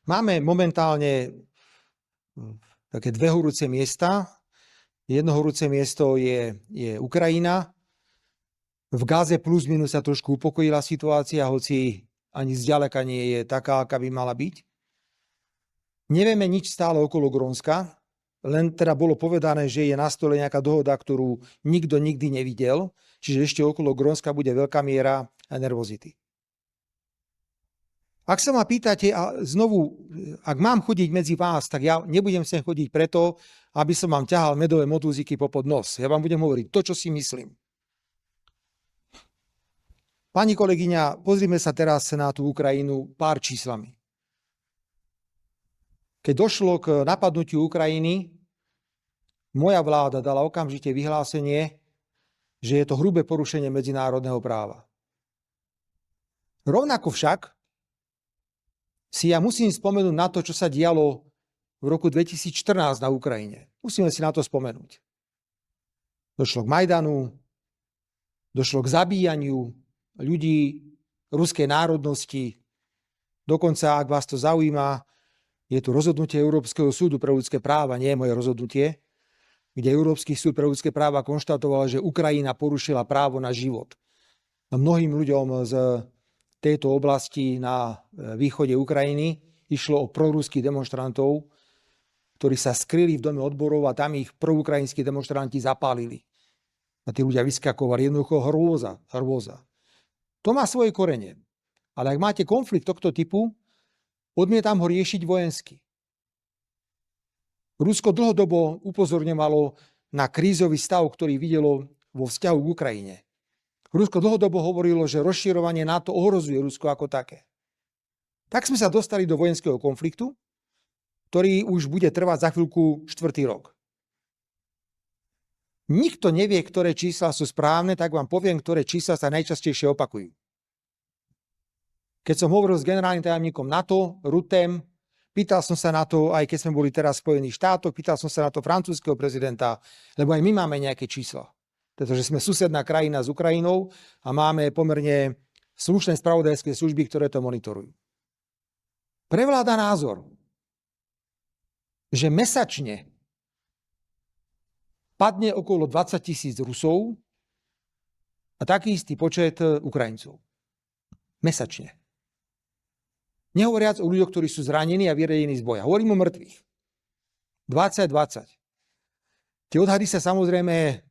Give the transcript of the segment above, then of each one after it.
Máme momentálne také dve horúce miesta. Jedno horúce miesto je Ukrajina. V Gáze plus minus sa trošku upokojila situácia, hoci ani zďaleka nie je taká, aká by mala byť. Nevieme nič stále okolo Grónska, len teda bolo povedané, že je na stole nejaká dohoda, ktorú nikto nikdy nevidel, čiže ešte okolo Grónska bude veľká miera nervozity. Ak sa ma pýtate, a znovu, ak mám chodiť medzi vás, tak ja nebudem sem chodiť preto, aby som vám ťahal medové motúziky popod nos. Ja vám budem hovoriť to, čo si myslím. Pani kolegyňa, pozrime sa teraz na tú Ukrajinu pár číslami. Keď došlo k napadnutiu Ukrajiny, moja vláda dala okamžite vyhlásenie, že je to hrubé porušenie medzinárodného práva. Rovnako však si ja musím spomenúť na to, čo sa dialo v roku 2014 na Ukrajine. Musíme si na to spomenúť. Došlo k Majdanu, došlo k zabíjaniu ľudí ruskej národnosti. Dokonca, ak vás to zaujíma, je tu rozhodnutie Európskeho súdu pre ľudské práva, nie je moje rozhodnutie, kde Európsky súd pre ľudské práva konštatoval, že Ukrajina porušila právo na život. A mnohým ľuďom z tejto oblasti na východe Ukrajiny išlo o proruských demonstrantov, ktorí sa skryli v dome odborov a tam ich proukrajinskí demonstranti zapálili. A tí ľudia vyskakovali. Jednoducho hrôza. To má svoje korene. Ale ak máte konflikt tohto typu, odmietam ho riešiť vojensky. Rusko dlhodobo upozorňovalo na krízový stav, ktorý videlo vo vzťahu k Ukrajine. Rusko dlhodobo hovorilo, že rozširovanie NATO ohrozuje Rusko ako také. Tak sme sa dostali do vojenského konfliktu, ktorý už bude trvať za chvíľku 4. rok. Nikto nevie, ktoré čísla sú správne, tak vám poviem, ktoré čísla sa najčastejšie opakujú. Keď som hovoril s generálnym tajomníkom NATO, Ruttem, pýtal som sa na to, aj keď sme boli teraz v Spojených štátoch, pýtal som sa na to francúzskeho prezidenta, lebo aj my máme nejaké čísla. Pretože sme susedná krajina s Ukrajinou a máme pomerne slušné spravodajské služby, ktoré to monitorujú. Prevláda názor, že mesačne padne okolo 20 000 Rusov a taký istý počet Ukrajincov. Mesačne. Nehovoriac o ľuďoch, ktorí sú zranení a vyradení z boja. Hovorím o mŕtvych. 20. Tie odhady sa samozrejme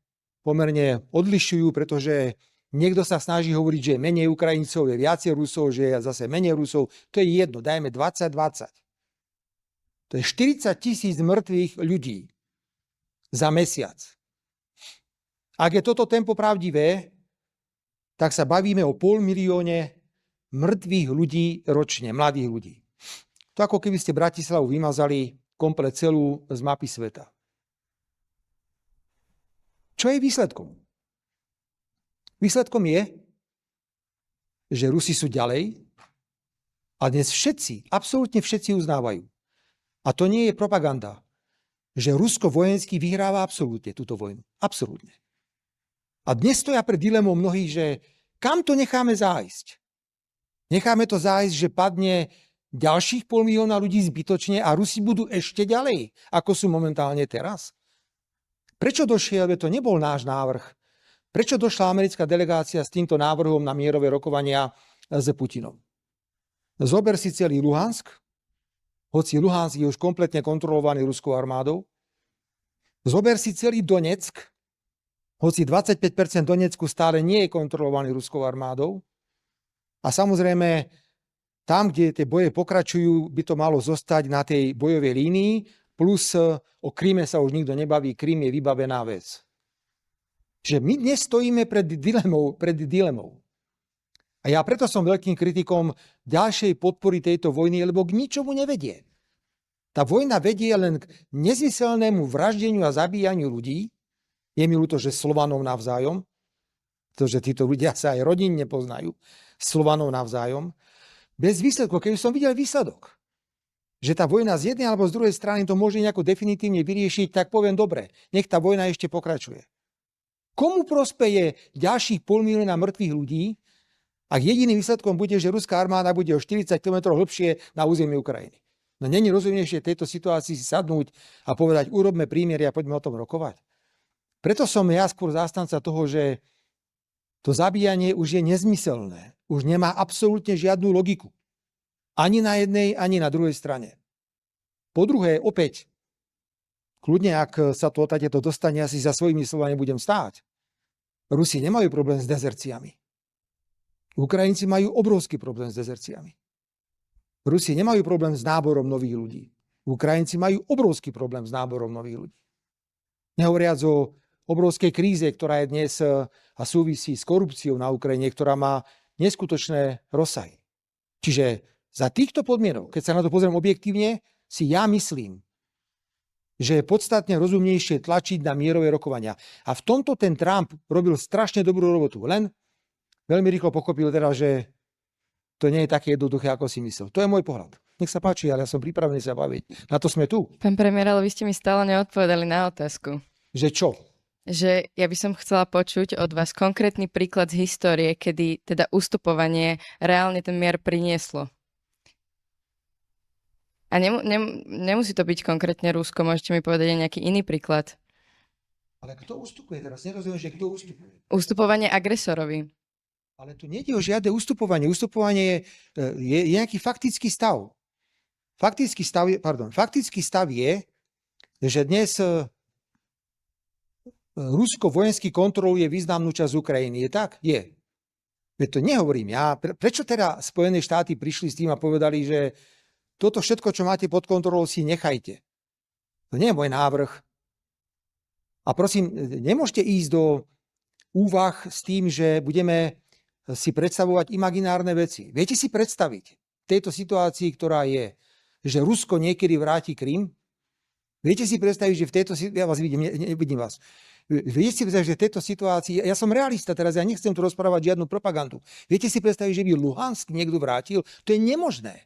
pomerne odlišujú, pretože niekto sa snaží hovoriť, že je menej Ukrajincov, je viacej Rusov, že je zase menej Rusov. To je jedno, dajme 20. To je 40 000 mŕtvych ľudí za mesiac. Ak je toto tempo pravdivé, tak sa bavíme o 500 000 mŕtvych ľudí ročne, mladých ľudí. To ako keby ste Bratislavu vymazali komplet celú z mapy sveta. Čo je výsledkom? Výsledkom je, že Rusi sú ďalej a dnes všetci, absolútne všetci uznávajú. A to nie je propaganda, že Rusko vojensky vyhráva absolútne túto vojnu. Absolútne. A dnes stoja pred dilemou mnohých, že kam to necháme zájsť? Necháme to zájsť, že padne ďalších 500 000 ľudí zbytočne a Rusi budú ešte ďalej, ako sú momentálne teraz? Prečo došiel, to nebol náš návrh, prečo došla americká delegácia s týmto návrhom na mierové rokovania s Putinom? Zober si celý Luhansk, hoci Luhansk je už kompletne kontrolovaný ruskou armádou. Zober si celý Donetsk, hoci 25% Donecku stále nie je kontrolovaný ruskou armádou. A samozrejme, tam, kde tie boje pokračujú, by to malo zostať na tej bojovej línii, plus o Kríme sa už nikto nebaví, Krím je vybavená vec. Čiže my dnes stojíme pred dilemou. A ja preto som veľkým kritikom ďalšej podpory tejto vojny, lebo k ničomu nevedie. Tá vojna vedie len k nezmyselnému vraždeniu a zabíjaniu ľudí. Je mi ľúto, že Slovanov navzájom, pretože títo ľudia sa aj rodinne poznajú, Slovanov navzájom. Bez výsledkov, keby som videl výsledok, že tá vojna z jednej alebo z druhej strany to môže nejako definitívne vyriešiť, tak poviem dobre, nech tá vojna ešte pokračuje. Komu prospeje ďalších 500 000 mŕtvych ľudí, ak jediným výsledkom bude, že ruská armáda bude o 40 km hlbšie na území Ukrajiny? No není rozumnejšie v tejto situácii si sadnúť a povedať, urobme prímerie a poďme o tom rokovať. Preto som ja skôr zástanca toho, že to zabíjanie už je nezmyselné. Už nemá absolútne žiadnu logiku. Ani na jednej, ani na druhej strane. Po druhé, opäť, kľudne, ak sa to takéto dostane, asi za svojimi slovami budem stáť. Rusi nemajú problém s dezerciami. Ukrajinci majú obrovský problém s dezerciami. Rusi nemajú problém s náborom nových ľudí. Ukrajinci majú obrovský problém s náborom nových ľudí. Nehovoriac o obrovskej kríze, ktorá je dnes a súvisí s korupciou na Ukrajine, ktorá má neskutočné rozsahy. Čiže za týchto podmienok, keď sa na to pozriem objektívne, si ja myslím, že je podstatne rozumnejšie tlačiť na mierové rokovania. A v tomto ten Trump robil strašne dobrú robotu. Len veľmi rýchlo pochopil teda, že to nie je také jednoduché, ako si myslel. To je môj pohľad. Nech sa páči, ale ja som pripravený sa baviť. Na to sme tu. Pán premiér, ale vy ste mi stále neodpovedali na otázku. Že čo? Že ja by som chcela počuť od vás konkrétny príklad z histórie, kedy teda ustupovanie reálne ten mier prinieslo. A nemusí to byť konkrétne Rusko, môžete mi povedať aj nejaký iný príklad. Ale kto ustupuje teraz? Nerozumiem, že kto ustupuje. Ustupovanie agresorovi. Ale tu nie je o žiadne ustupovanie. Ustupovanie je nejaký faktický stav. Faktický stav je, že dnes Rusko vojensky kontroluje významnú časť Ukrajiny. Je tak? Je. Veď to nehovorím ja. Prečo teda Spojené štáty prišli s tým a povedali, že toto všetko, čo máte pod kontrolou, si nechajte. To nie je môj návrh. A prosím, nemôžete ísť do úvah s tým, že budeme si predstavovať imaginárne veci. Viete si predstaviť v tejto situácii, ktorá je, že Rusko niekedy vráti Krym? Viete si predstaviť, že v tejto situácii, ja vás nevidím vás. Viete si predstaviť, že v tejto situácii, ja som realista teraz, ja nechcem tu rozprávať žiadnu propagandu. Viete si predstaviť, že by Luhansk niekto vrátil? To je nemožné.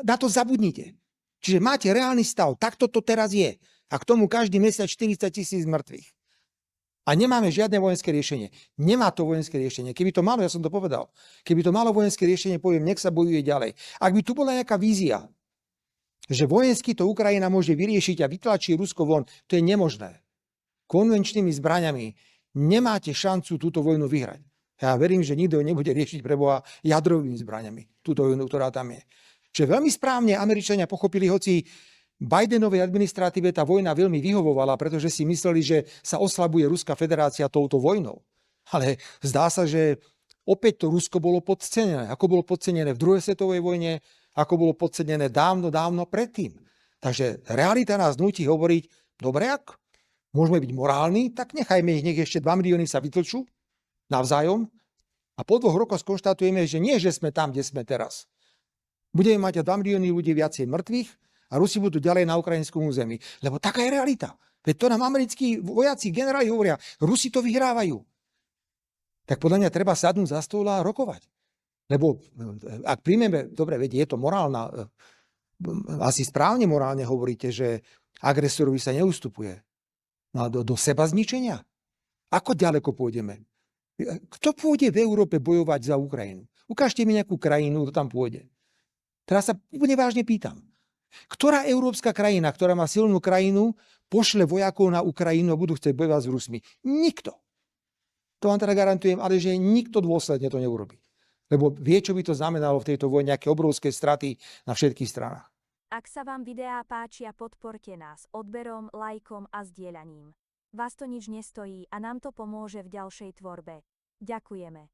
Na to zabudnite. Čiže máte reálny stav, takto to teraz je. A k tomu každý mesiac 40,000 mŕtvych. A nemáme žiadne vojenské riešenie. Nemá to vojenské riešenie. Keby to malo, ja som to povedal, keby to malo vojenské riešenie, poviem, nech sa bojuje ďalej. Ak by tu bola nejaká vízia, že vojensky to Ukrajina môže vyriešiť a vytlačí Rusko von, to je nemožné. Konvenčnými zbraňami nemáte šancu túto vojnu vyhrať. Ja verím, že nikto nebude riešiť pre Boha jadrovými zbraňami, túto vojnu, ktorá tam je. Čiže veľmi správne Američania pochopili, hoci Bidenovej administratíve tá vojna veľmi vyhovovala, pretože si mysleli, že sa oslabuje Ruská federácia touto vojnou. Ale zdá sa, že opäť to Rusko bolo podcenené. Ako bolo podcenené v druhej svetovej vojne, ako bolo podcenené dávno predtým. Takže realita nás núti hovoriť, dobre, ak môžeme byť morálni, tak nechajme ich, nech ešte 2 milióny sa vytlčú navzájom a po 2 rokoch skonštatujeme, že nie, že sme tam, kde sme teraz. Budeme mať 2 milióny ľudí viacej mŕtvych a Rusi budú ďalej na ukrajinskom území. Lebo taká je realita. Veď to nám americkí vojaci, generáli hovoria, Rusi to vyhrávajú. Tak podľa mňa treba sadnúť za stôl a rokovať. Lebo ak príjmeme, dobre, veď je to morálna, asi správne morálne hovoríte, že agresorovi sa neustupuje. No do seba zničenia. Ako ďaleko pôjdeme? Kto pôjde v Európe bojovať za Ukrajinu? Ukážte mi nejakú krajinu, kto tam pôjde. Teraz sa úplne vážne pýtam. Ktorá európska krajina, ktorá má silnú krajinu, pošle vojakov na Ukrajinu a budú chcieť bojovať s Rusmi? Nikto. To vám teda garantujem, ale že nikto dôsledne to neurobí. Lebo vie, čo by to znamenalo v tejto vojne, aké obrovské straty na všetkých stranách. Ak sa vám videá páčia, podporte nás odberom, lajkom a zdieľaním. Vás to nič nestojí a nám to pomôže v ďalšej tvorbe. Ďakujeme.